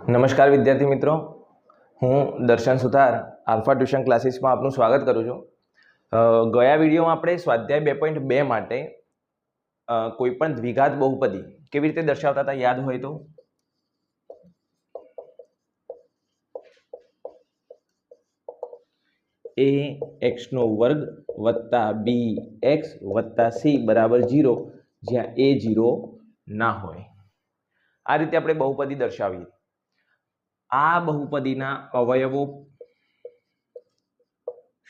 નમસ્કાર વિદ્યાર્થી મિત્રો, હું દર્શન સુથાર આલ્ફા ટ્યુશન ક્લાસીસમાં આપનું સ્વાગત કરું છું. ગયા વિડીયોમાં આપણે સ્વાધ્યાય 2.2 માટે કોઈપણ દ્વિઘાત બહુપદી કેવી રીતે દર્શાવતા હતા યાદ હોય તો ax² + bx + c = 0 જ્યાં a 0 ના હોય. આ રીતે આપણે બહુપદી દર્શાવીએ. આ બહુપદીના અવયવો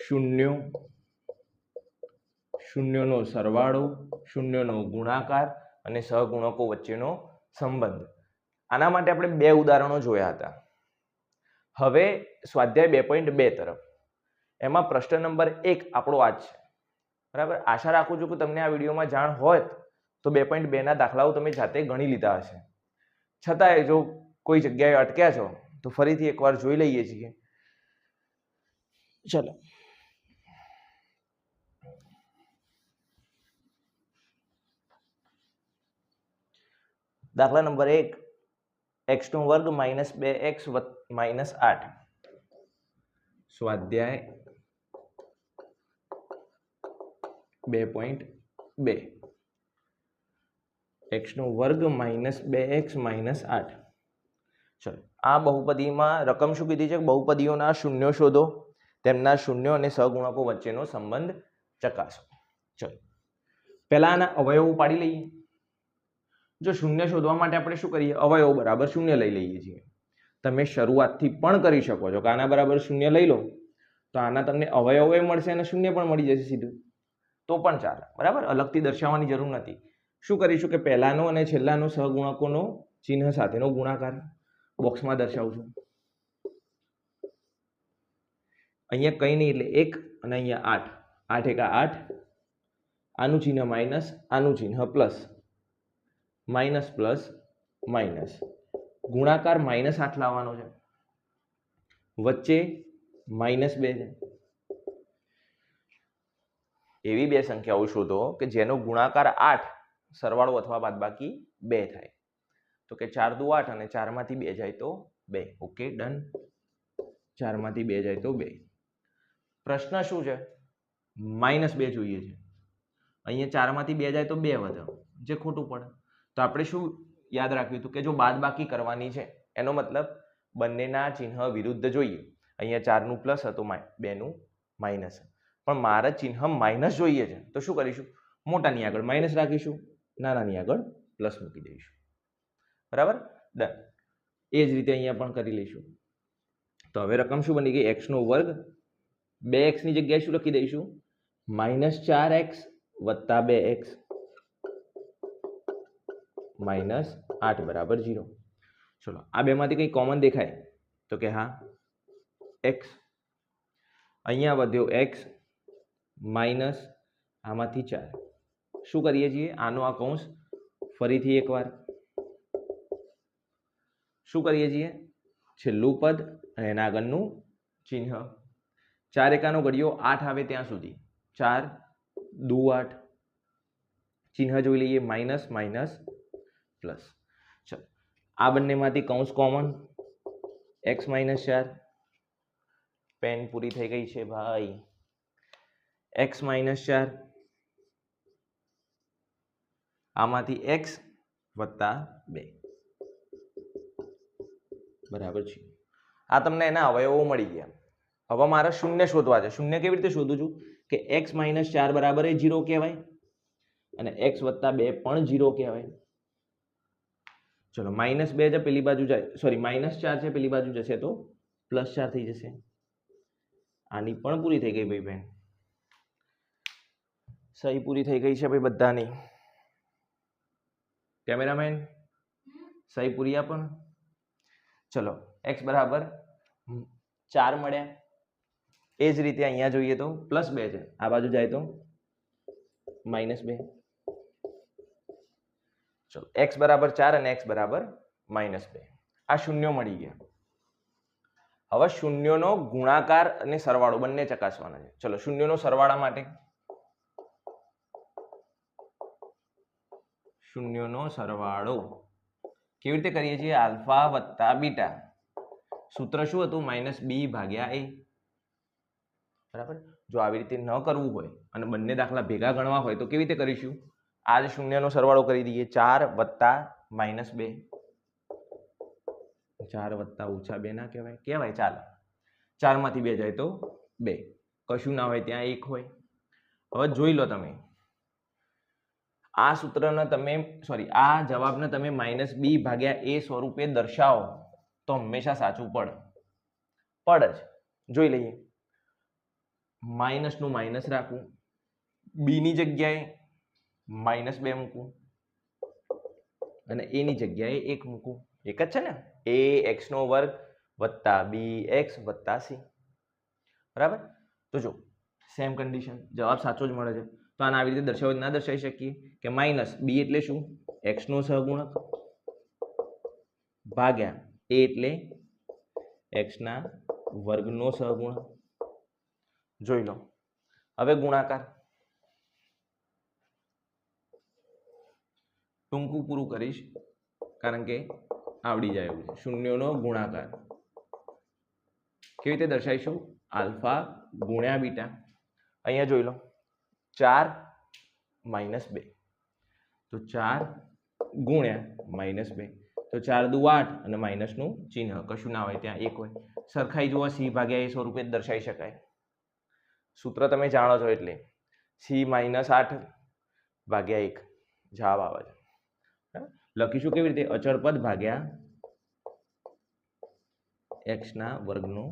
શૂન્યો, શૂન્યોનો સરવાળો, શૂન્યોનો ગુણાકાર અને સહગુણકો વચ્ચેનો સંબંધ. આના માટે આપણે બે ઉદાહરણો જોયા હતા. હવે સ્વાધ્યાય 2.2 તરફ. એમાં પ્રશ્ન નંબર 1 આપણો આ જ છે. બરાબર. આશા રાખું છું કે તમને આ વિડીયોમાં જાણ હોય તો 2.2 ના દાખલાઓ તમે જાતે ગણી લીધા હશે. છતાંય જો કોઈ જગ્યાએ અટક્યા છો તો ફરીથી એકવાર જોઈ લઈએ છીએ. ચલો, દાખલા નંબર 1, x² - 2x - 8. સ્વાધ્યાય 2.2 x² - 2x - 8. ચલો, આ બહુપદીમાં રકમ શું કીધી છે? બહુપદીઓના શૂન્યો શોધો, તેમના શૂન્યો અને સહગુણકો વચ્ચેનો સંબંધ ચકાસો. ચલો, પહેલા આના અવયવો પાડી લઈએ. જો શૂન્ય શોધવા માટે આપણે શું કરીએ? અવયવ બરાબર શૂન્ય લઈ લઈએ છીએ. તમે શરૂઆતથી પણ કરી શકો છો કે આના બરાબર શૂન્ય લઈ લો તો આના તમને અવયવ મળશે અને શૂન્ય પણ મળી જશે સીધું, તો પણ ચાલે. બરાબર, અલગથી દર્શાવવાની જરૂર નથી. શું કરીશું કે પહેલાનો અને છેલ્લાનો સહગુણકોનો ચિહ્ન સાથેનો ગુણાકાર બોક્સમાં દર્શાવું છું. અહીંયા કંઈ નહીં એટલે 1 અને અહીંયા 8. 8 × 8. આનું ચિહ્ન માઇનસ, આનું ચિહ્ન પ્લસ. Minus plus minus. ગુણાકાર -8 લાવવાનો છે. વચ્ચે -2 છે. એવી બે સંખ્યાઓ શોધો કે જેનો ગુણાકાર 8, સરવાળો અથવા બાદબાકી 2 થાય. તો કે 4 દુ 8 અને 4 માંથી 2 જાય તો 2. Okay, done. 4 માંથી 2 જાય તો 2. પ્રશ્ન શું છે? -2 જોઈએ છે. અહીંયા 4 માંથી 2 જાય તો 2 વધે, જે ખોટું પડે. તો આપણે શું યાદ રાખ્યું હતું કે જો બાદબાકી કરવાની છે એનો મતલબ બંનેના ચિહ્ન વિરુદ્ધ જોઈએ. અહીંયા 4 નું પ્લસ હતું, 2 નું માઇનસ. પણ મારે ચિહ્ન માઇનસ જોઈએ છે તો શું કરીશું? મોટાની આગળ માઇનસ રાખીશું, નાનાની આગળ પ્લસ મૂકી દઈશું. બરાબર, ડન. એ જ રીતે અહીંયા પણ કરી લઈશું. તો હવે રકમ શું બની ગઈ? x². 2x ની જગ્યાએ શું લખી દઈશું? -4x + 2x - 8 = 0. ચલો, આ બેમાંથી કંઈ કોમન દેખાય તો કે હા, x. અહીંયા વધ્યો x માઇનસ આમાંથી 4. શું કરીએ છીએ? આનો આ કૌંસ ફરીથી એકવાર શું કરીએ છીએ? છેલ્લું પદ અને એના આગળનું ચિહ્ન. 4 એકાનો ઘડિયો 8 આવે ત્યાં સુધી. 4 દુ 8. ચિહ્ન જોઈ લઈએ, માઇનસ માઇનસ પ્લસ. ચલો, આ બંનેમાંથી કૌંસ કોમન, x - 4. પેન પૂરી થઈ ગઈ છે ભાઈ. x - 4. આમાંથી x વત્તા 2 બરાબર છે. આ તમને એના અવયવો મળી ગયા. હવે મારે શૂન્ય શોધવા છે. શૂન્ય કેવી રીતે શોધું છું કે x - 4 બરાબર 0 કહેવાય અને x વત્તા 2 પણ 0 કહેવાય. ચલો, -2 છે પેલી બાજુ જાય, સોરી -4 છે પેલી બાજુ જશે તો +4 થઈ જશે. આની પણ પૂરી થઈ ગઈ ભાઈ બહેન. સહી પૂરી થઈ ગઈ છે ભાઈ બધાની. કેમેરામેન સહી પૂરી આપણ. ચલો, x બરાબર 4 મળ્યા. એ જ રીતે અહીંયા જોઈએ તો +2 છે, આ બાજુ જાય તો -2. ચલો, x બરાબર 4 અને x બરાબર -2. આ શૂન્યો મળી ગયા. હવે શૂન્યોનો ગુણાકાર અને સરવાળો બંને ચકાસવાના છે. ચલો, શૂન્યોનો સરવાળા માટે શૂન્યોનો સરવાળો કેવી રીતે કરીએ છીએ? આલ્ફા વત્તા બીટા, સૂત્ર શું હતું? -b ભાગ્યા a, બરાબર. જો આવી રીતે ન કરવું હોય અને બંને દાખલા ભેગા ગણવા હોય તો કેવી રીતે કરીશું? આ જ શૂન્યનો સરવાળો કરી દઈએ, 4 વત્તા -2, 4 વત્તા -2 ના કહેવાય? કહેવાય. ચાલો, 4 માંથી 2 જાય તો 2, કશું ના હોય ત્યાં 1 હોય. હવે જોઈ લો તમે, આ સૂત્રને તમે આ જવાબને તમે -b ભાગ્યા a સ્વરૂપે દર્શાવો તો હંમેશા સાચું પડે જ. જોઈ લઈએ. માઇનસનું માઇનસ રાખવું, b ની જગ્યાએ -2 મૂકવું અને a ની જગ્યાએ 1 મૂકવું. એક જ છે ને? ax² વત્તા bx વત્તા c, બરાબર. તો જો સેમ કન્ડિશન, જવાબ સાચો જ મળે છે. તો આને આવી રીતે દર્શાવી ના દર્શાવી શકીએ કે -b એટલે શું? x નો સહગુણક ભાગ્યા a એટલે x ના વર્ગનો સહગુણક. જોઈ લો. હવે ગુણાકાર ટૂંકું પૂરું કરીશ કારણ કે આવડી જાય એવું છે. શૂન્યનો ગુણાકાર કેવી રીતે દર્શાવીશું? આલ્ફા ગુણ્યા બીટા. અહીંયા જોઈ લો, 4 -2, તો 4 ગુણ્યા -2, તો 4 દુ 8 અને માઇનસનું ચિહ્ન, કશું ના હોય ત્યાં 1 હોય. સરખાઈ જુઓ, c ભાગ્યા a સ્વરૂપે દર્શાવી શકાય. સૂત્ર તમે જાણો છો એટલે c -8 ભાગ્યા 1 જવાબ આવે છે. લખીશું કેવી રીતે? અચળ પદ ભાગ્યા x ના વર્ગનો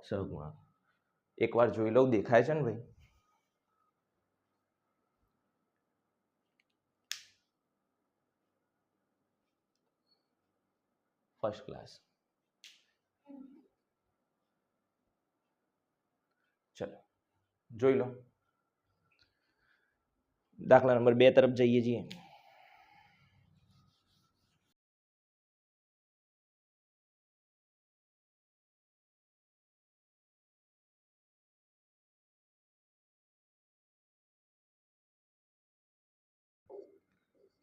સહગુણક. એકવાર જોઈ લઉં, દેખાય છે ને ભાઈ? First class. ચલો જોઈ લો. દાખલા નંબર 2 તરફ જઈએ છીએ.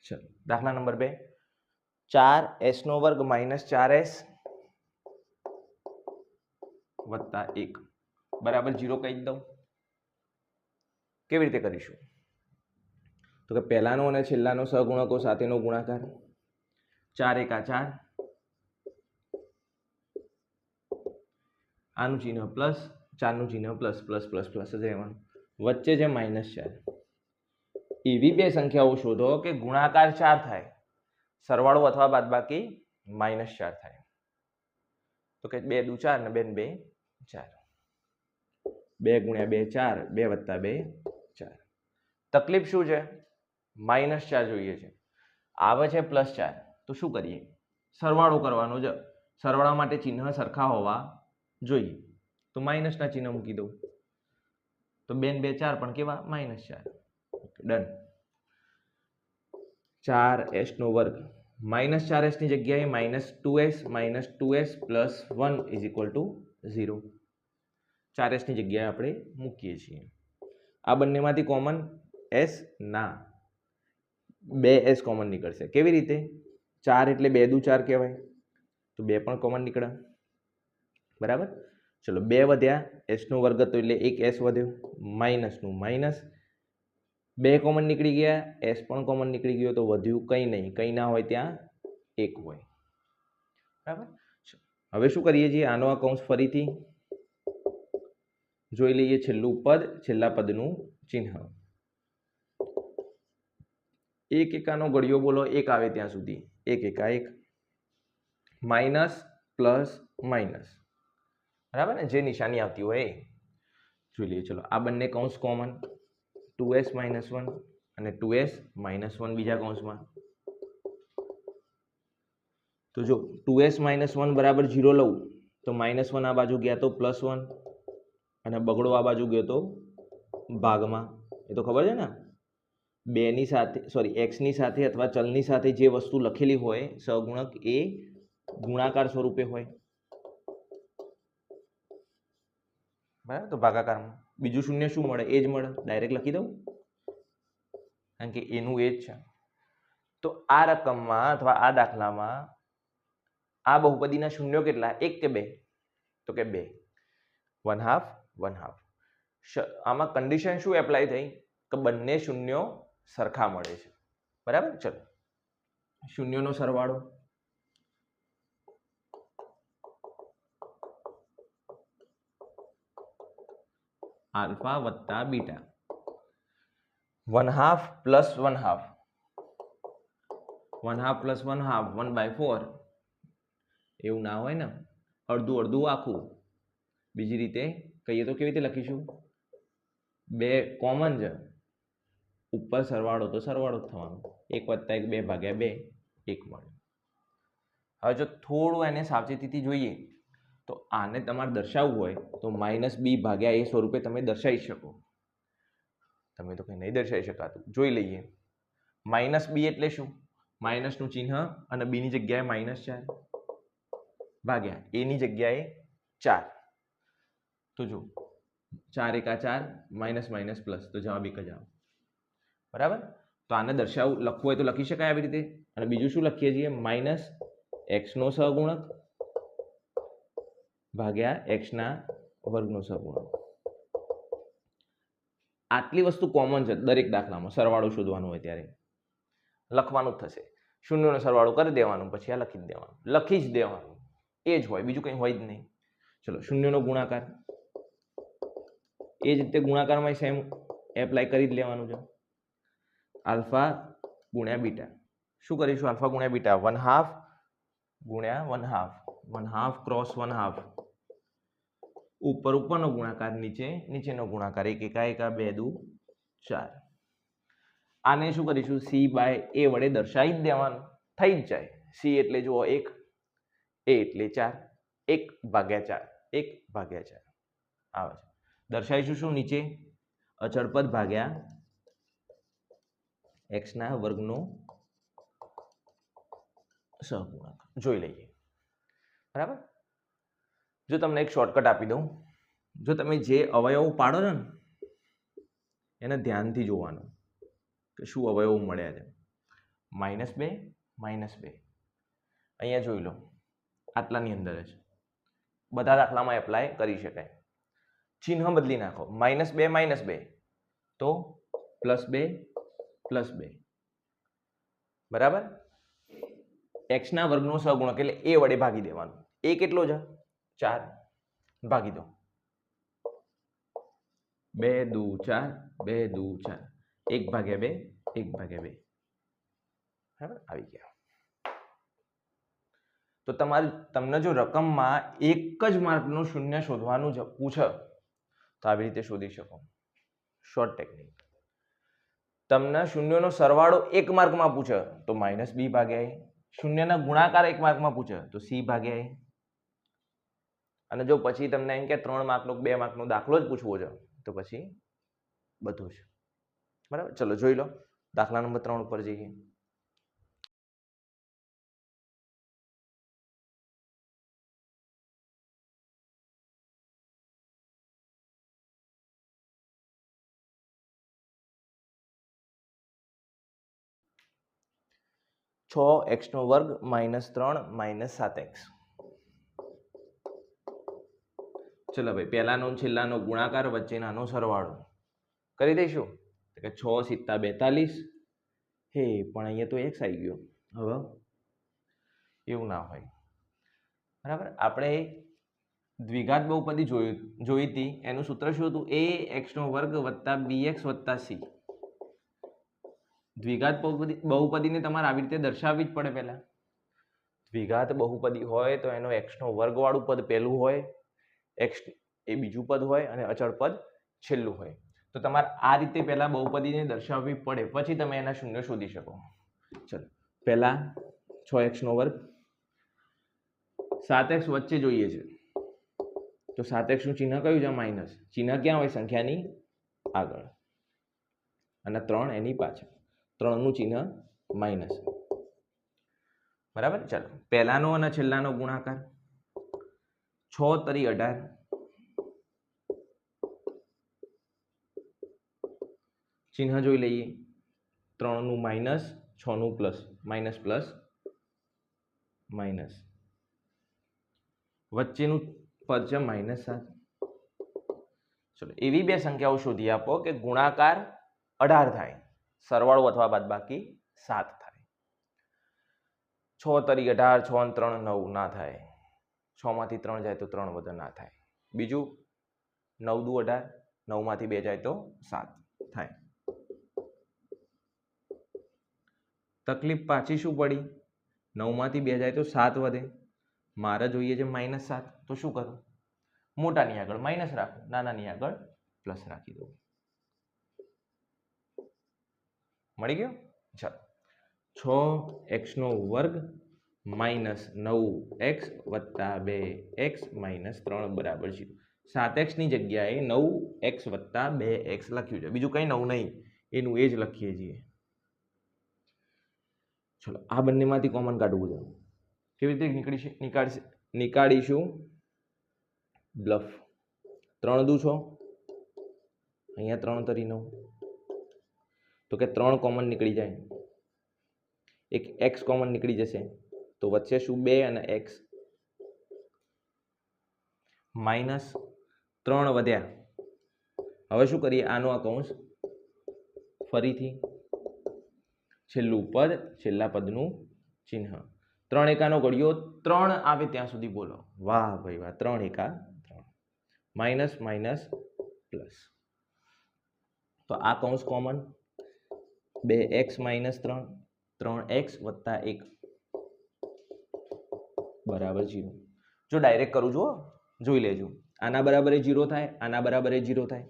ચલો, દાખલા નંબર 2, 4s² -4s વત્તા 1 બરાબર 0 કહી દઉં. કેવી રીતે કરીશું? તો કે પહેલાનો અને છેલ્લાનો સહગુણકો સાથેનો ગુણાકાર. 4 એકા 4, આનું ચિહ્ન પ્લસ, 4 નું ચિહ્ન પ્લસ, પ્લસ પ્લસ પ્લસ જ રહેવાનું. વચ્ચે છે -4. એવી બે સંખ્યાઓ શોધો કે ગુણાકાર 4 થાય, સરવાળો અથવા બાદબાકી -4 થાય. તો કે 2 દુ 4 ને 2 ને 2 4, 2 ગુણ્યા 2 4, 2 વત્તા 2 4. તકલીફ શું છે? -4 જોઈએ છે, આવે છે +4. તો શું કરીએ? સરવાળો કરવાનો છે. સરવાળા માટે ચિહ્ન સરખા હોવા જોઈએ. તો માઇનસના ચિહ્ન મૂકી દઉં. તો 2 ને 2 4 પણ કેવા? -4. ડન. 4s² -4s ની જગ્યાએ -2s + 1 = 0. 4s ની જગ્યાએ આપણે મૂકીએ છીએ. આ બંનેમાંથી કોમન s ના, 2s કોમન નીકળશે. કેવી રીતે? 4 એટલે 2 દુ 4 કહેવાય, તો 2 પણ કોમન નીકળે. બરાબર. ચલો, 2 વધ્યા, s² હતો એટલે 1 s વધ્યો, માઇનસનું માઇનસ, 2 કોમન નીકળી ગયા, s પણ કોમન નીકળી ગયો, તો વધ્યું કંઈ નહીં. કંઈ ના હોય ત્યાં 1 હોય. બરાબર. હવે શું કરીએ છીએ? આનો આ કૌંસ ફરીથી જોઈ લઈએ. છેલ્લું પદ, છેલ્લા પદનું ચિહ્ન. 1 એકાનો ઘડિયો બોલો 1 આવે ત્યાં સુધી. 1 એકા 1, માઇનસ પ્લસ માઇનસ, બરાબર ને? જે નિશાની આવતી હોય એ જોઈ લઈએ. ચલો, આ બંને કૌંસ કોમન, 2s - 1 અને 2s - 1 બીજા કૌંસમાં. તો જો 2s - 1 બરાબર 0 લઉં તો -1 આ બાજુ ગયા તો +1 અને બગડો આ બાજુ ગયો તો ભાગમાં. એ તો ખબર છે ને? 2 ની સાથે x ની સાથે અથવા ચલની સાથે જે વસ્તુ લખેલી હોય સહગુણક, એ ગુણાકાર સ્વરૂપે હોય. બરાબર. તો ભાગાકારમાં બીજું શૂન્ય શું મળે? એ જ મળે. ડાયરેક્ટ લખી દઉં કારણ કે એનું એ જ છે. તો આ રકમમાં અથવા આ દાખલામાં આ બહુપદીના શૂન્યો કેટલા, 1 કે 2? તો કે 2. 1/2 1/2. આમાં કન્ડિશન શું એપ્લાય થઈ કે બંને શૂન્યો સરખા મળે છે, બરાબર. ચલો શૂન્યોનો સરવાળો આલ્ફા વત્તા બીટા, 1/2 પ્લસ 1/2, 1/2 પ્લસ 1/2 1/4. એવું ના હોય ને, અડધું અડધું આખું. બીજી રીતે કહીએ તો કેવી રીતે લખીશું? 2 કોમન છે, ઉપર સરવાળો તો સરવાળો જ થવાનો, 1 + 1 2 ભાગ્યા 2 1 મળે. હવે જો થોડું એને સાવચેતીથી જોઈએ તો આને તમારે દર્શાવવું હોય તો -b ભાગ્યા a સ્વરૂપે તમે દર્શાવી શકો. તમે તો કંઈ નહીં દર્શાવી શકાતું, જોઈ લઈએ. -b એટલે શું? માઇનસનું ચિહ્ન અને b ની જગ્યાએ -4 ભાગ્યા a ની જગ્યાએ 4. તો જો 4 × 4 માઇનસ માઇનસ પ્લસ, તો જવાબ 1 જ આવે, બરાબર. તો આને દર્શાવવું લખવું હોય તો લખી શકાય આવી રીતે. અને બીજું શું લખીએ છીએ? -x નો સહગુણક ભાગ્યા x ના વર્ગનો સહગુણક. આટલી વસ્તુ કોમન છે દરેક દાખલામાં. સરવાળો શોધવાનો હોય ત્યારે લખવાનું જ થશે. શૂન્યનો સરવાળો કરી દેવાનું, પછી આ લખી જ દેવાનું, લખી જ દેવાનું. એ જ હોય, બીજું કંઈ હોય જ નહીં. ચલો શૂન્યનો ગુણાકાર, એ જ રીતે ગુણાકારમાં સેમ એપ્લાય કરી જ લેવાનું છે. આલ્ફા ગુણ્યા બીટા. શું કરીશું? આલ્ફા ગુણ્યા બીટા 1/2 ગુણ્યા 1/2, 1/2 ક્રોસ 1/2. ઉપર ઉપરનો ગુણાકાર, નીચે નીચેનો ગુણાકાર. 1 × 1 2 2 4. આને શું કરીશું? c/a વડે દર્શાવી જ દેવાનું, થઈ જ જાય. c એટલે જુઓ 1, a એટલે 4, 1/4, 1/4 આવે છે. દર્શાવીશું શું? નીચે અચળ પદ ભાગ્યા x ના વર્ગનો સહગુણક. જોઈ લઈએ, બરાબર. જો તમને એક શોર્ટકટ આપી દઉં, જો તમે જે અવયવ પાડો છો ને એને ધ્યાનથી જોવાનું કે શું અવયવ મળ્યા છે. -2 -2 અહીંયા જોઈ લો, આટલાની અંદર જ બધા દાખલામાં એપ્લાય કરી શકાય. ચિહ્ન બદલી નાખો, -2 -2 તો +2 +2, બરાબર. x ના વર્ગનો સહગુણક એટલે a વડે ભાગી દેવાનું. a કેટલો છે? 4, ભાગી દો. 2 × 2 = 4, 2 × 4, 1/2 1/2, બરાબર. આવી ગયા. તો તમને જો રકમમાં એક જ માર્કનું શૂન્ય શોધવાનું પૂછે તો આવી રીતે શોધી શકો. Short technique. તમને શૂન્યનો સરવાળો 1 માર્કમાં પૂછે તો -b ભાગ્યા a, શૂન્યના ગુણાકાર 1 માર્કમાં પૂછે તો c ભાગ્યા a. અને જો પછી તમને એમ કે 3 માર્કનો 2 માર્કનો દાખલો જ પૂછવો છે તો પછી બધું જ, બરાબર. ચલો જોઈ લો, દાખલા નંબર 3 ઉપર જઈએ. x² - 3 - 7x. ચલો ભાઈ, પહેલાનો છેલ્લાનો ગુણાકાર, વચ્ચેનાનો સરવાળો કરી દઈશું. કે 6 × 7 = 42. હે પણ અહીંયા તો x આવી ગયો. હવે એવું ના હોય, બરાબર. આપણે દ્વિઘાત બહુપદી જોઈ હતી, એનું સૂત્ર શું હતું? ax² + bx + c. દ્વિઘાત બહુપદીને તમારે આવી રીતે દર્શાવવી જ પડે. પહેલા દ્વિઘાત બહુપદી હોય તો એનો x² વાળું પદ પહેલું હોય, x એ બીજું પદ હોય અને અચળ પદ છેલ્લું હોય. તો તમારે આ રીતે પહેલા બહુપદીને દર્શાવવી પડે, પછી તમે એના શૂન્ય શોધી શકો. ચલો પહેલા 6x², 7x વચ્ચે જોઈએ છે તો 7x નું ચિહ્ન કયું છે? માઇનસ. ચિહ્ન ક્યાં હોય? સંખ્યાની આગળ. અને 3 એની પાછળ. 3 નું ચિહ્ન માઇનસ, બરાબર. ચાલો પહેલાનો અને છેલ્લાનો ગુણાકાર. 6 × 3 = 18. ચિહ્ન જોઈ લઈએ. 3 નું માઇનસ 6 નું પ્લસ માઇનસ પ્લસ માઇનસ, વચ્ચેનું પદ છે -7. ચલો એવી બે સંખ્યાઓ શોધી આપો કે ગુણાકાર 18 થાય, સરવાળો અથવા બાદબાકી 7 થાય. 6 તરી 18, 6 અને 3 9 ના થાય. 6 માંથી 3 જાય તો 3 વધે ના થાય. બીજું 9 દુ 18, 9 માંથી 2 જાય તો 7 થાય. તકલીફ પાછી શું પડી? 9 માંથી 2 જાય તો 7 વધે. મારે જોઈએ છે -7, તો શું કરું? મોટાની આગળ માઇનસ રાખો, નાનાની આગળ પ્લસ રાખી દો. મળી ગયો? ચાલો 6x² માઇનસ 9x વત્તા 2x માઇનસ 3 બરાબર 0. 7x ની જગ્યાએ 9x વત્તા 2x લખ્યું છે, બીજું કંઈ નવું નહીં, એનું એ જ લખીએ છીએ. ચલો આ બંનેમાંથી કોમન કાઢવું છે. કેવી રીતે નીકાળીશું? બ્લફ. 3 દુ 6, અહીંયા 3 તરી 9, તો કે 3 કોમન નીકળી જાય. એક x કોમન નીકળી જશે, તો વચ્ચે શું 2 અને x માઇનસ 3 વધ્યા. હવે શું કરીએ? આનો આ કૌંસ ફરીથી છેલ્લું પદ, છેલ્લા પદનું ચિહ્ન. 3 એકાનો ઘડિયો 3 આવે ત્યાં સુધી બોલો. વાહ ભાઈ વાહ, 3 એકા 3, માઇનસ માઇનસ પ્લસ. તો આ કૌંસ કોમન, 2x માઇનસ 3, 3x વત્તા 1 બરાબર 0. જો ડાયરેક્ટ કરું જુઓ, જોઈ લેજો. આના બરાબર 0 થાય, આના બરાબર 0 થાય,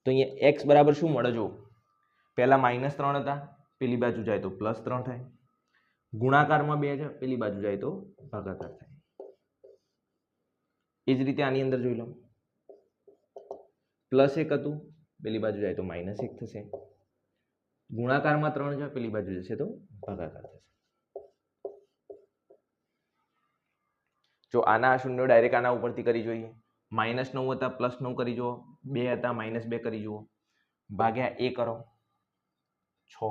તો અહીંયા x બરાબર શું મળે? જો પહેલા -3 હતા, પેલી બાજુ જાય તો +3 થાય. ગુણાકારમાં 2 છે, પેલી બાજુ જાય તો ભાગાકાર થાય. એ જ રીતે આની અંદર જોઈ લો, +1 હતું, પેલી બાજુ જાય તો -1 થશે. ગુણાકારમાં 3 છે, પેલી બાજુ જશે તો ભાગાકાર થશે. જો આના શૂન્ય ડાયરેક્ટ આના ઉપરથી કરી જોઈએ. -9 હતા, +9 કરી જુઓ. 2 હતા, -2 કરી જુઓ. ભાગ્યા a કરો, 6.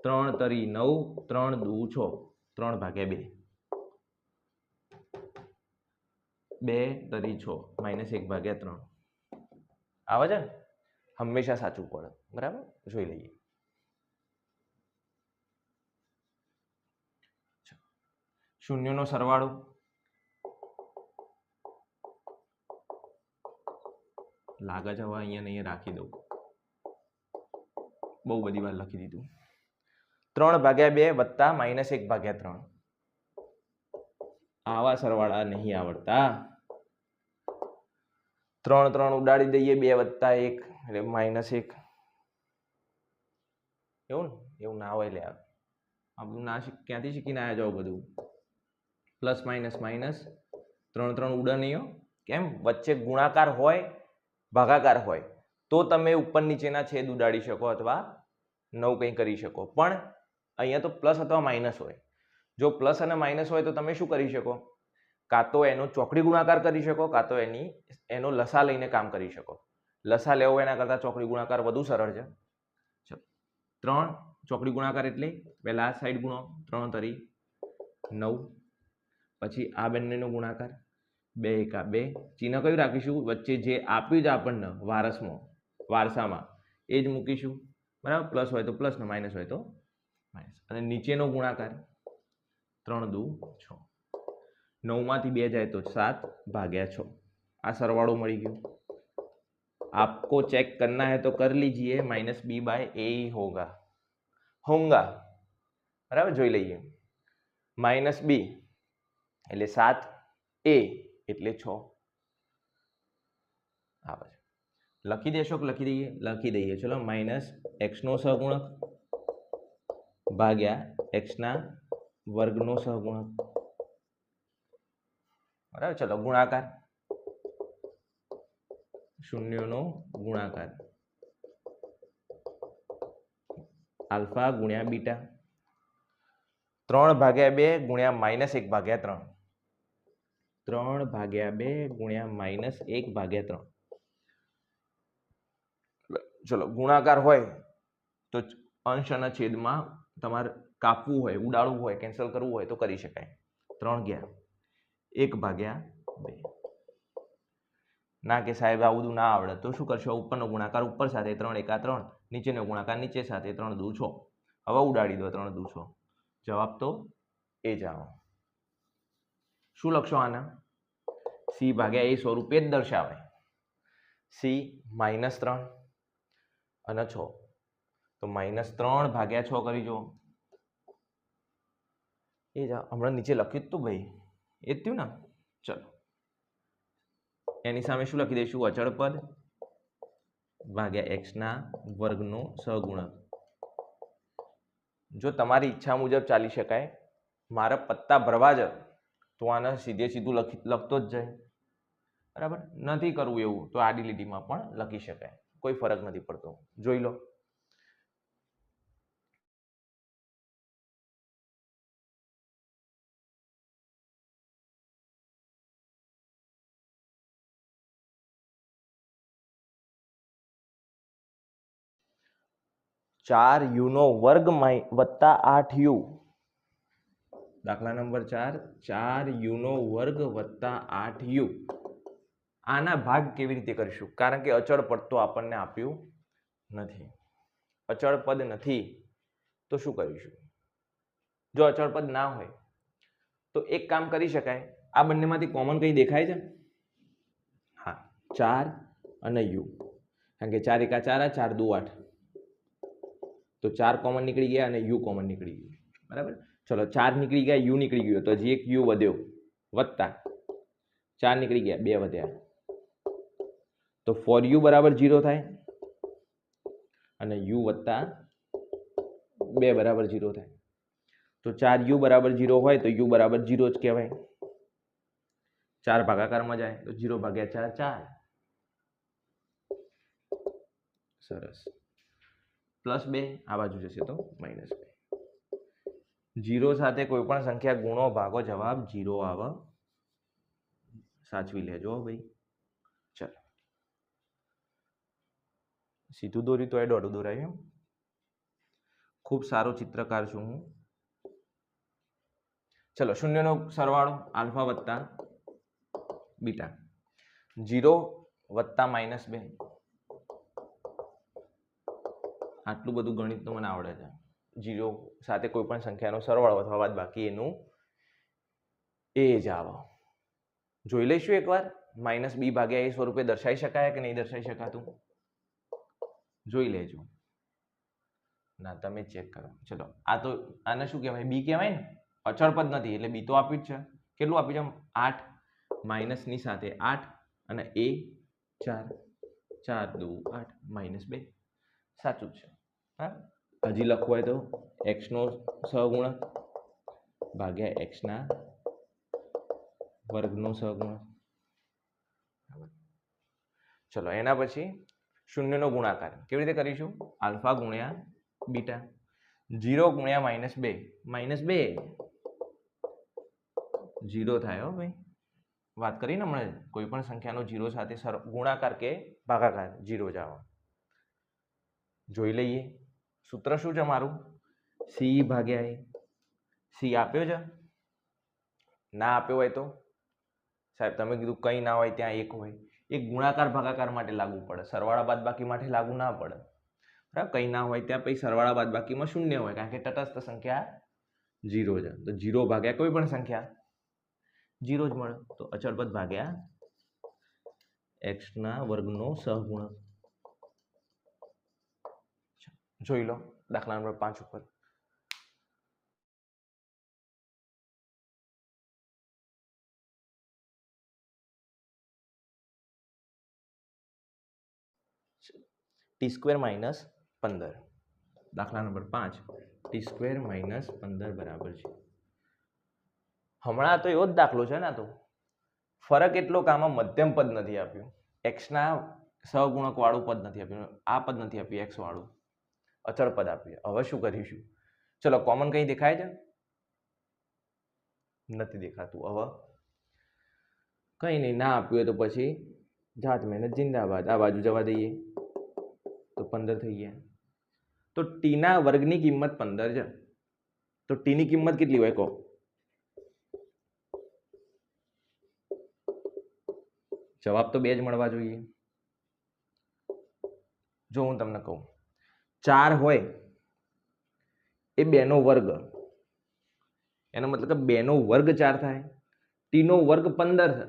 3 તરી 9, 3 દુ 6, 3 ભાગ્યા 2, 2 તરી 6, -1 ભાગ્યા 3. આવે છે ને? હંમેશા સાચું પડે. બરાબર, જોઈ લઈએ. શૂન્યનો સરવાળો લાગે છે, હવે અહીંયા નહીં રાખી દઉં, બહુ બધી વાર લખી દીધું. 3 ભાગ્યા 2 વત્તા -1 ભાગ્યા 3. આવા સરવાળા નહીં આવડતા. 3 3 ઉડાડી દઈએ, 2 વત્તા 1 એટલે -1. એવું ને? એવું ના હોય. લે આ બધું ના ક્યાંથી શીખીને આવ્યા જાઓ? બધું પ્લસ માઇનસ માઇનસ, 3 3 ઉડા નહીં. કેમ? વચ્ચે ગુણાકાર હોય, ભાગાકાર હોય તો તમે ઉપર નીચેના છેદ ઉડાડી શકો અથવા નવું કંઈ કરી શકો. પણ અહીંયા તો પ્લસ અથવા માઇનસ હોય. જો પ્લસ અને માઇનસ હોય તો તમે શું કરી શકો? કાં તો એનો ચોકડી ગુણાકાર કરી શકો, કાં તો એનો લસા લઈને કામ કરી શકો. લસા લેવો એના કરતાં ચોકડી ગુણાકાર વધુ સરળ છે. ચલો 3 ચોકડી ગુણાકાર એટલે પહેલા આ સાઈડ ગુણો, 3 તરી 9, પછી આ બંનેનો ગુણાકાર, 2 એકા 2. ચિહ્ન કયું રાખીશું? વચ્ચે જે આપ્યું છે આપણને વારસામાં એ જ મૂકીશું. બરાબર, પ્લસ હોય તો પ્લસ, ને માઇનસ હોય તો માઇનસ. અને નીચેનો ગુણાકાર 3 દુ 6, 9 માંથી 2 જાય તો 7 ભાગ્યા 6. આ સરવાળો મળી ગયો. आपको चेक करना है तो कर लीजिए, -b/a ही होगा. बराबर, જોઈ લઈએ. -b એટલે 7, a એટલે 6 આવે છે. લખી દેશો કે લખી દઈએ? લખી દઈએ. ચલો, -x નો સહગુણક ભાગ્યા x ના વર્ગનો સહગુણક. બરાબર, ચલો ગુણાકાર, શૂન્યનો ગુણાકાર, આલ્ફા ગુણ્યા બીટા, 3 ભાગ્યા 2 ગુણ્યા -1 ભાગ્યા 3, 3 ભાગ્યા 2 ગુણ્યા -1 ભાગ્યા 3. ચલો ગુણાકાર હોય તો અંશ અને છેદમાં તમારે કાપવું હોય, ઉડાડવું હોય, કેન્સલ કરવું હોય તો કરી શકાય. 3 ગયા 1/2. ના કે સાહેબ આ બધું ના આવડે તો શું કરશો? ઉપરનો ગુણાકાર ઉપર સાથે 3 એકા 3, નીચેનો ગુણાકાર નીચે સાથે 3 દુ 6. હવે ઉડાડી દો 3 દુ 6. જવાબ તો એ જ આવે. શું લખશો આના? c/a સ્વરૂપે જ દર્શાવે. c -3 અને 6 તો -3/6 કરી જુઓ. એ જ હમણાં નીચે લખ્યું જ તું ભાઈ, એ જ થયું ને. ચલો એની સામે શું લખી દઈશું? અચળ પદ ભાગ્યા x ના વર્ગનો સહગુણક. જો તમારી ઈચ્છા મુજબ ચાલી શકાય, મારા પત્તા ભરવા જ તો આને સીધે સીધું લખતો જ જાય. બરાબર, નથી કરવું એવું તો આડી લીટીમાં પણ લખી શકાય, કોઈ ફરક નથી પડતો. જોઈ લો. ચાર યુ નો વર્ગ વત્તા 8u. દાખલા નંબર 4, 4u નો વર્ગ વત્તા 8u. આના ભાગ કેવી રીતે કરીશું? કારણ કે અચળ પદ તો આપણને આપ્યું નથી. અચળ પદ નથી તો શું કરીશું? જો અચળ પદ ના હોય તો એક કામ કરી શકાય. આ બંનેમાંથી કોમન કઈ દેખાય છે? હા, 4 અને u. કારણ કે 4 એકા 4, 4 દુ 8. તો 4 કોમન નીકળી ગયા અને u કોમન નીકળી ગયું. બરાબર, ચલો 4 નીકળી ગયા, u નીકળી ગયો, તો હજી એક u વધ્યો, વત્તા 4 નીકળી ગયા, 2 વધ્યા, તો 4u બરાબર 0 થાય અને u વત્તા 2 બરાબર 0 થાય. તો 4u બરાબર 0 હોય તો u બરાબર 0 જ કહેવાય. 4 ભાગાકારમાં જાય તો 0/4 4. સરસ. +2 આ બાજુ જશે તો -2. 0 સાથે કોઈ પણ સંખ્યા ગુણો ભાગો, જવાબ 0 આવે. સાચવી લેજો ભાઈ. ચલો સીધું દોર્યું તો એ દોઢું દોરાયું. ખૂબ સારો ચિત્રકાર છું હું. ચલો શૂન્યનો સરવાળો આલ્ફા વત્તા બીટા. 0 વત્તા -2. આટલું બધું ગણિત તો મને આવડે છે. 0 સાથે કોઈ પણ સંખ્યાનો સરવાળો અથવા બાદબાકી એનું એ જ આવે. જોઈ લઈશું એકવાર. -b/a સ્વરૂપે દર્શાવી શકાય કે નહીં દર્શાવી શકાતું? જોઈ લેજો. ના તમે ચેક કરો. ચલો આ તો આને શું કહેવાય? b કહેવાય ને. અચળ પદ નથી એટલે b તો આપ્યું જ છે. કેટલું આપ્યું છે? 8 માઇનસની સાથે 8 અને a 4. 4 દુ 8 -2. સાચું જ છે. હા, હજી લખવું હોય તો x નો સહગુણક ભાગ્યા x ના વર્ગનો સહગુણક. ચલો એના પછી શૂન્યનો ગુણાકાર કેવી રીતે કરીશું? આલ્ફા ગુણ્યા બીટા. 0 ગુણ્યા -2. -2 0 થાય હો ભાઈ. વાત કરીને હમણાં કોઈ પણ સંખ્યાનો 0 સાથે ગુણાકાર કે ભાગાકાર 0 જ આવે. જોઈ લઈએ સૂત્ર શું છે મારું? c/a. c આપ્યો છે? ના આપ્યો હોય તો સાહેબ તમે કીધું કંઈ ના હોય ત્યાં એક હોય. એક ગુણાકાર ભાગાકાર માટે લાગુ પડે, સરવાળા બાદબાકી માટે લાગુ ના પડે. બરાબર, કંઈ ના હોય ત્યાં પછી સરવાળા બાદબાકીમાં શૂન્ય હોય, કારણ કે તટસ્થ સંખ્યા 0 છે. તો 0 ભાગ્યા કોઈ પણ સંખ્યા 0 જ મળે. તો અચળ પદ ભાગ્યા x ના વર્ગનો સહગુણક. જોઈ લો દાખલા નંબર 5 ઉપર. t² - 15. દાખલા નંબર 5 t² - 15 બરાબર છે. હમણાં તો એવો જ દાખલો છે ને. તો ફરક એટલો કે આમાં મધ્યમ પદ નથી આપ્યું, x ના સહગુણક વાળું પદ નથી આપ્યું, આ પદ નથી આપ્યું x વાળું, અચળ પદ આપ્યું. હવે શું કરીશું? ચલો કોમન કઈ દેખાય છે? નથી દેખાતું. હવે કઈ નહીં, ના આપ્યું હોય તો પછી જાત મહેનત જિંદાબાદ. આ બાજુ જવા દઈએ તો 15 થઈ ગયા. તો ટી ના વર્ગની કિંમત 15 છે. તો ટી ની કિંમત કેટલી હોય કહો? જવાબ તો 2 જ મળવા જોઈએ. જો હું તમને કહું 4 હોય એ 2 નો વર્ગ, એનો મતલબ કે 2 નો વર્ગ 4 થાય. ટી નો વર્ગ 15 છે,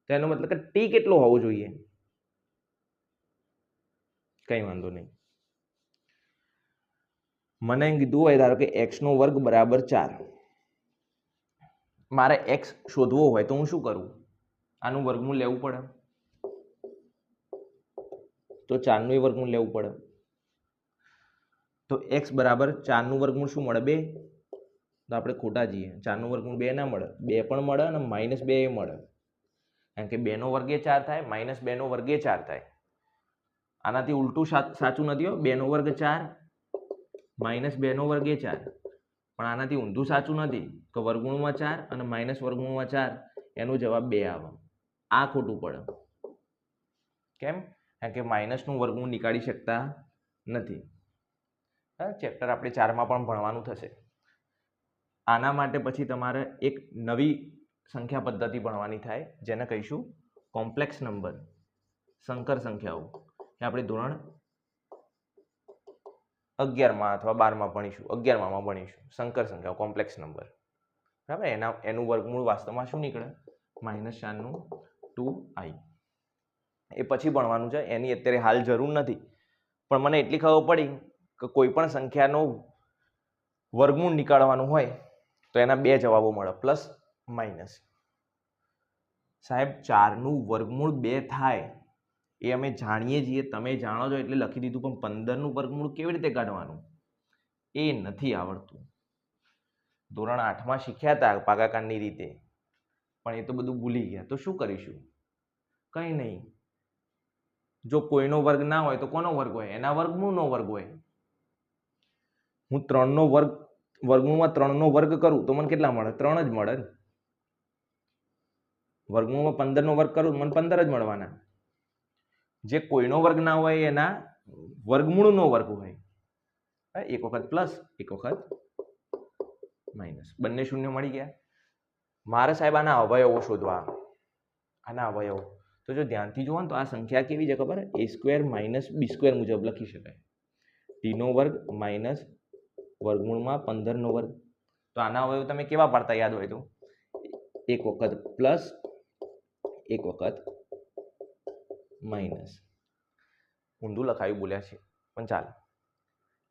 તો એનો મતલબ કે ટી કેટલો હોવો જોઈએ? કઈ વાંધો નહીં. મને એમ કીધું હોય ધારો કે x નો વર્ગ બરાબર 4, મારે x શોધવો હોય તો હું શું કરું? આનું વર્ગમૂળ લેવું પડે. તો 4 નું વર્ગમૂળ લેવું પડે. તો x બરાબર 4 નું વર્ગમૂળ શું મળે? 2. તો આપણે ખોટા જઈએ. 4 નું વર્ગમૂળ 2 ના મળે, 2 પણ મળે અને -2 એ મળે. કારણ કે 2 નો વર્ગ એ 4 થાય, -2 નો વર્ગ એ 4 થાય. આનાથી ઉલટું સાચું નથી હો. 2 નો વર્ગ 4, -2 નો વર્ગ એ 4. પણ આનાથી ઊંધું સાચું નથી કે વર્ગમૂળમાં 4 અને માઇનસ વર્ગમૂળમાં 4, એનો જવાબ 2 આવે. આ ખોટું પડે. કેમ? કારણ કે માઇનસનું વર્ગમૂળ નીકાળી શકતા નથી. ચેપ્ટર આપણે 4માં પણ ભણવાનું થશે. આના માટે પછી તમારે એક નવી સંખ્યા પદ્ધતિ ભણવાની થાય, જેને કહીશું કોમ્પ્લેક્સ નંબર, સંકર સંખ્યાઓ. એ આપણે ધોરણ 11માં અથવા 12માં ભણીશું, 11માં ભણીશું સંકર સંખ્યાઓ, કોમ્પ્લેક્સ નંબર. બરાબર? એનું વર્ગમૂળ વાસ્તવમાં શું નીકળે? -4 નું 2i. એ પછી ભણવાનું છે, એની અત્યારે હાલ જરૂર નથી. પણ મને એટલી ખબર પડી કે કોઈ પણ સંખ્યાનો વર્ગમૂળ નીકાળવાનું હોય તો એના 2 જવાબો મળે, પ્લસ માઇનસ. સાહેબ 4 નું વર્ગમૂળ 2 થાય એ અમે જાણીએ છીએ, તમે જાણો છો એટલે લખી દીધું. પણ 15 નું વર્ગમૂળ કેવી રીતે કાઢવાનું એ નથી આવડતું. ધોરણ 8માં શીખ્યા હતા ભાગાકારની રીતે, પણ એ તો બધું ભૂલી ગયા. તો શું કરીશું? કંઈ નહીં. જો કોઈનો વર્ગ ના હોય તો કોનો વર્ગ હોય? એના વર્ગમૂળનો વર્ગ હોય. હું 3 નો વર્ગ વર્ગમૂળમાં 3 નો વર્ગ કરું તો મને કેટલા મળે? 3 જ મળે. વર્ગમૂળમાં 15 નો વર્ગ કરું મને 15 જ મળવાના. જે કોઈનો વર્ગ ના હોય એના વર્ગમૂળનો વર્ગ હોય. એક વખત પ્લસ, એક વખત માઇનસ, બંને શૂન્ય મળી ગયા. મારે સાહેબ આના અવયવો શોધવા. આના અવયવો તો જો ધ્યાનથી જુઓ ને તો આ સંખ્યા કેવી છે ખબર? a² - b² મુજબ લખી શકાય. ટી નો વર્ગ માઇનસ વર્ગમૂળમાં 15 નો વર્ગ. તો આના અવયવ તમે કેવા પાડતા યાદ હોય તો? એક વખત પ્લસ, એક વખત માઇનસ. ઊંધું લખાયું બોલ્યા છે પણ ચાલો.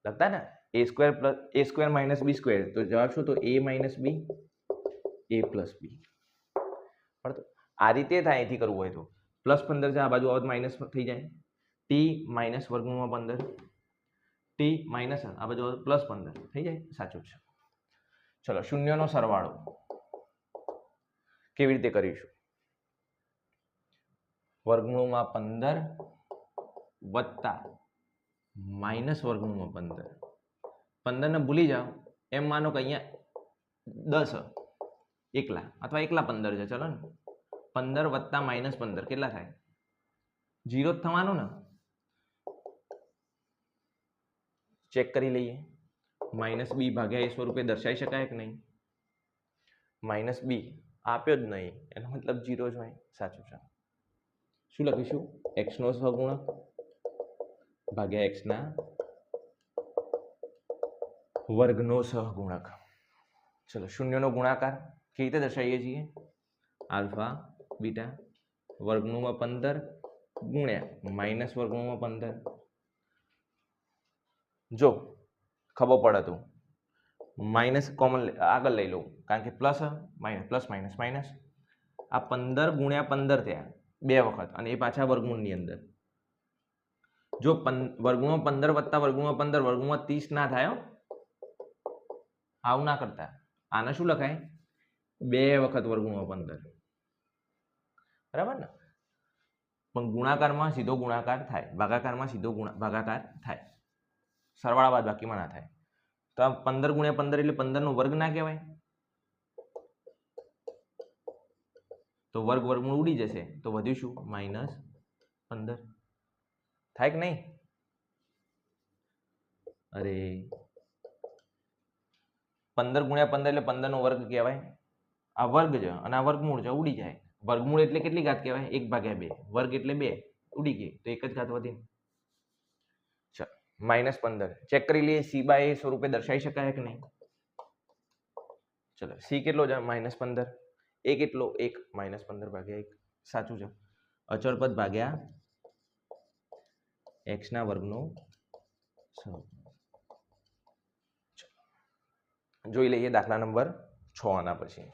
લખતા ને a² - b², તો જવાબ શું? તો a - b, a + b. પણ આ રીતે થાય. અહીંથી કરવું હોય તો +15 છે, આ બાજુ આવત માઇનસ થઈ જાય. ટી માઇનસ વર્ગમૂળમાં 15, ટી માઇનસ આ બાજુ +15 થઈ જાય. સાચું છે. ચલો, શૂન્યનો સરવાળો કેવી રીતે કરીશું? વર્ગમૂળમાં 15 વત્તા માઇનસ વર્ગમૂળમાં 15. 15 ને ભૂલી જાઓ. એમ માનો કે અહીંયા 10 એકલા અથવા એકલા 15 છે. ચલો ને, 15 વત્તા -15 કેટલા થાય? 0 જ થવાનું ને. ચેક કરી લઈએ. -b ભાગ્યા a સ્વરૂપે દર્શાવી શકાય કે નહીં? -b આપ્યો જ નહીં, એનો મતલબ 0 જ હોય. સાચું છે. શું લખીશું? x નો સહગુણક ભાગ્યા x ના વર્ગનો સહગુણક. ચલો, શૂન્યનો ગુણાકાર કેવી રીતે દર્શાવીએ છીએ? આલ્ફા બીટા વર્ગમૂળમાં 15 ગુણ્યા માઇનસ વર્ગમૂળમાં 15. જો ખબર પડે તો માઇનસ કોમન આગળ લઈ લઉં, કારણ કે plus minus plus minus minus. આ 15 ગુણ્યા 15 થયા 2 વખત, અને એ પાછા વર્ગમૂળની અંદર. જો વર્ગમૂળમાં 15 વત્તા વર્ગમૂળમાં 15 વર્ગમૂળમાં 30 ના થાય. આવું ના કરતા. આને શું લખાય? 2 વખત વર્ગમૂળમાં 15. બરાબર ને? પણ ગુણાકારમાં સીધો ગુણાકાર થાય, ભાગાકારમાં સીધો ભાગાકાર થાય, સરવાળા બાદબાકીમાં ના થાય. તો આ 15 ગુણ્યા 15 એટલે 15 નો વર્ગ ના કહેવાય? તો વર્ગ વર્ગમૂળ ઉડી જશે, તો વધ્યું શું? -15. થાય કે નહીં? અરે 15 ગુણ્યા 15 એટલે 15 નો વર્ગ કહેવાય. આ વર્ગ છે અને આ વર્ગમૂળ છે, ઉડી જાય. વર્ગમૂળ એટલે કેટલી ઘાત કહેવાય? 1/2. વર્ગ એટલે 2, ઉડી ગઈ તો એક જ ઘાત વધી. ચાલો -15 ચેક કરી લઈએ. c/a સ્વરૂપે દર્શાવી શકાય કે નહીં? ચલો c કેટલો છે? -15. a કેટલો? 1. -15/1 સાચું છે. અચળ પદ ભાગ્યા x ના વર્ગનો સહગુણક. જોઈ લઈએ દાખલા નંબર 6 આના પછી.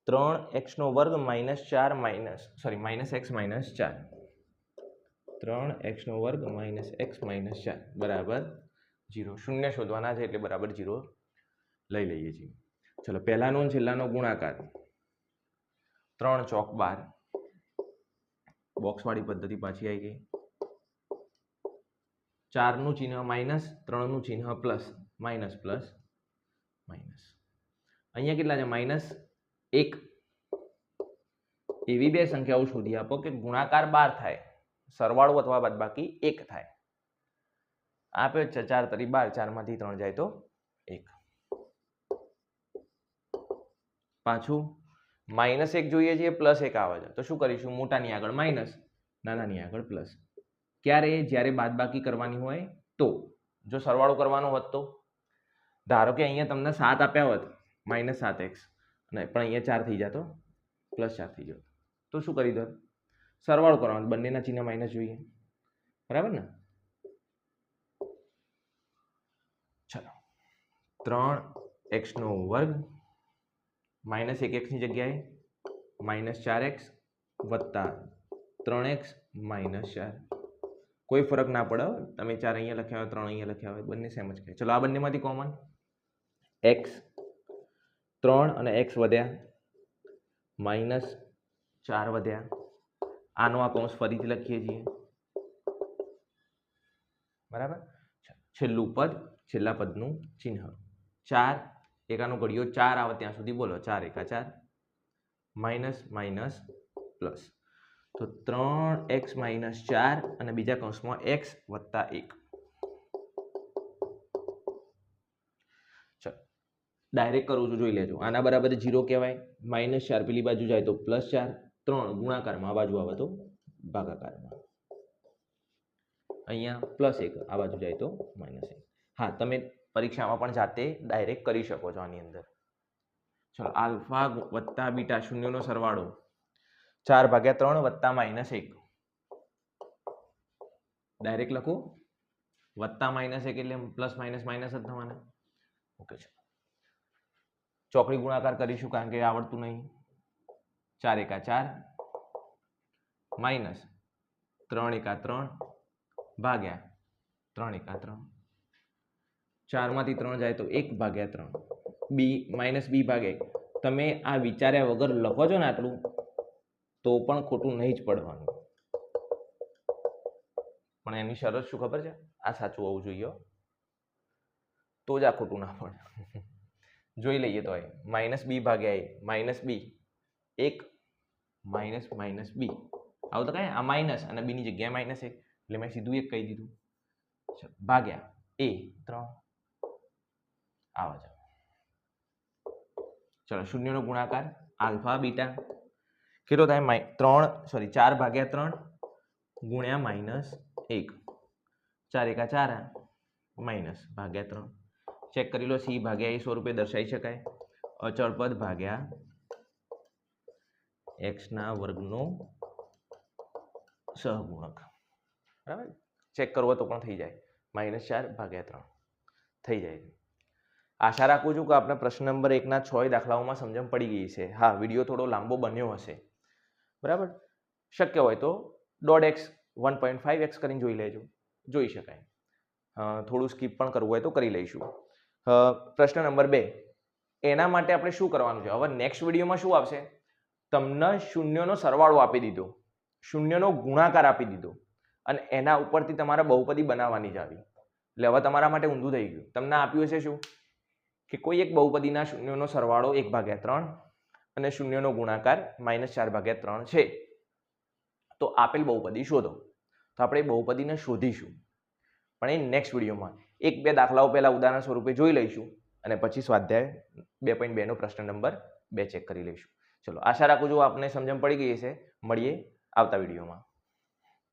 -3x નો વર્ગ -4 -x -4. 3x નો વર્ગ -x -4 બરાબર 0. શૂન્ય શોધવાના છે એટલે બરાબર 0 લઈ લઈએ છીએ. ચલો પહેલાનો અને છેલ્લાનો ગુણાકાર 3 ચોક 12. બોક્સ વાળી પદ્ધતિ પાછી આવી ગઈ. 4 નું ચિહ્ન માઇનસ, 3 નું ચિહ્ન પ્લસ, માઇનસ પ્લસ માઇનસ. અહીંયા કેટલા છે? -1. એવી બે સંખ્યાઓ શોધી આપો કે ગુણાકાર 12 થાય, સરવાળો અથવા બાદબાકી 1 થાય. આપ્યો છે 4 તરી 12, 4 માંથી 3 જાય તો 1. પાછું -1 જોઈએ છીએ, +1 આવે છે તો શું કરીશું? મોટાની આગળ માઇનસ, નાનાની આગળ પ્લસ. ક્યારે? જ્યારે બાદબાકી કરવાની હોય તો. જો સરવાળો કરવાનો હોત તો ધારો કે અહીંયા તમને 7 આપ્યા હોત, -7x, અને પણ અહીંયા 4 થઈ જતો, +4 થઈ જતો, તો શું કરી દો? સરવાળો કરવાનો, બંનેના ચિહ્ન માઇનસ જોઈએ, બરાબર ને? ચલો 3x નો વર્ગ -1x ની જગ્યાએ -4x વત્તા 3x -4. કોઈ ફરક ના પડે, તમે 4 અહીંયા લખ્યા હોય, 3 અહીંયા લખ્યા હોય, બંને સેમ જ કહે. ચલો આ બંનેમાંથી કોમન x, 3 અને x વધ્યા, -4 વધ્યા. આનો આ કૌંસ ફરીથી લખીએ છીએ, બરાબર? છેલ્લું પદ, છેલ્લા પદનું ચિહ્ન 4, એકાનો ઘડિયો 4 આવે ત્યાં સુધી બોલો. 4 એકા 4, માઇનસ માઇનસ પ્લસ. તો 3x -4 અને બીજા કૌંસમાં x વત્તા 1. ચલો ડાયરેક્ટ કરું છું, જોઈ લેજો. આના બરાબર 0 કહેવાય. -4 પેલી બાજુ જાય તો +4, 3 ગુણાકારમાં આ બાજુ આવે તો ભાગાકારમાં. અહીંયા +1 આ બાજુ જાય તો -1. હા, તમે પરીક્ષામાં પણ જાતે ડાયરેક્ટ કરી શકો છો આની અંદર. ચલો આલ્ફા વત્તા બીટા શૂન્યનો સરવાળો 4/3 વત્તા -1. ડાયરેક્ટ લખું, વત્તા -1 એટલે પ્લસ માઇનસ માઇનસ જ થવાના. ઓકે, ચલો ચોકડી ગુણાકાર કરીશું કારણ કે આવડતું નહીં. 4 એકા 4 માઇનસ 3 એકા 3 ભાગ્યા 3 એકા 3. 4 માંથી 3 જાય તો 1/3. b માઇનસ b ભાગ્યા 1. તમે આ વિચાર્યા વગર લખો છો ને આટલું તો પણ ખોટું નહીં જ પડવાનું. પણ એની શરત શું ખબર છે? આ સાચું હોવું જોઈએ તો જ આ ખોટું ના પડે. જોઈ લઈએ તો -b ભાગ્યા a, -b 1 minus minus b. આવું તો કાંઈ, આ માઇનસ અને b ની જગ્યાએ -1 એટલે મેં સીધું 1 કહી દીધું. ભાગ્યા a 3 આવે છે. ચલો શૂન્યનો ગુણાકાર આલ્ફા બીટા કેટલો થાય? 4/3 ગુણ્યા -1. 4 એકા 4 માઇનસ ભાગ્યા 3. ચેક કરી લો. c ભાગ્યા a સ્વરૂપે દર્શાવી શકાય. અચળ પદ ભાગ્યા x ના વર્ગનો સહગુણક, બરાબર? ચેક કરવો તો પણ થઈ જાય. -4/3 થઈ જાય. આશા રાખું છું કે આપણે પ્રશ્ન નંબર 1 ના 6 દાખલાઓમાં સમજણ પડી ગઈ છે. હા, વિડીયો થોડો લાંબો બન્યો હશે, બરાબર? શક્ય હોય તો 1.5x 1.5x કરીને જોઈ લેજો, જોઈ શકાય. થોડું સ્કીપ પણ કરવું હોય તો કરી લઈશું. પ્રશ્ન નંબર 2, એના માટે આપણે શું કરવાનું છે? હવે નેક્સ્ટ વિડીયોમાં શું આવશે? તમને શૂન્યનો સરવાળો આપી દીધો, શૂન્યનો ગુણાકાર આપી દીધો, અને એના ઉપરથી તમારે બહુપદી બનાવવાની જ આવી. એટલે હવે તમારા માટે ઊંધું થઈ ગયું. તમને આપ્યું હશે શું કે કોઈ એક બહુપદીના શૂન્યોનો સરવાળો 1/3 અને શૂન્યનો ગુણાકાર -4/3 છે. તો આપેલ બહુપદી શોધો. તો આપણે બહુપદીને શોધીશું, પણ એ નેક્સ્ટ વિડીયોમાં 1-2 દાખલાઓ પહેલા ઉદાહરણ સ્વરૂપે જોઈ લઈશું અને પછી સ્વાધ્યાય 2.2 નો પ્રશ્ન નંબર 2 ચેક કરી લઈશું. ચલો, આશા રાખું છું આપને સમજણ પડી ગઈ હશે. મળીએ આવતા વિડીયોમાં.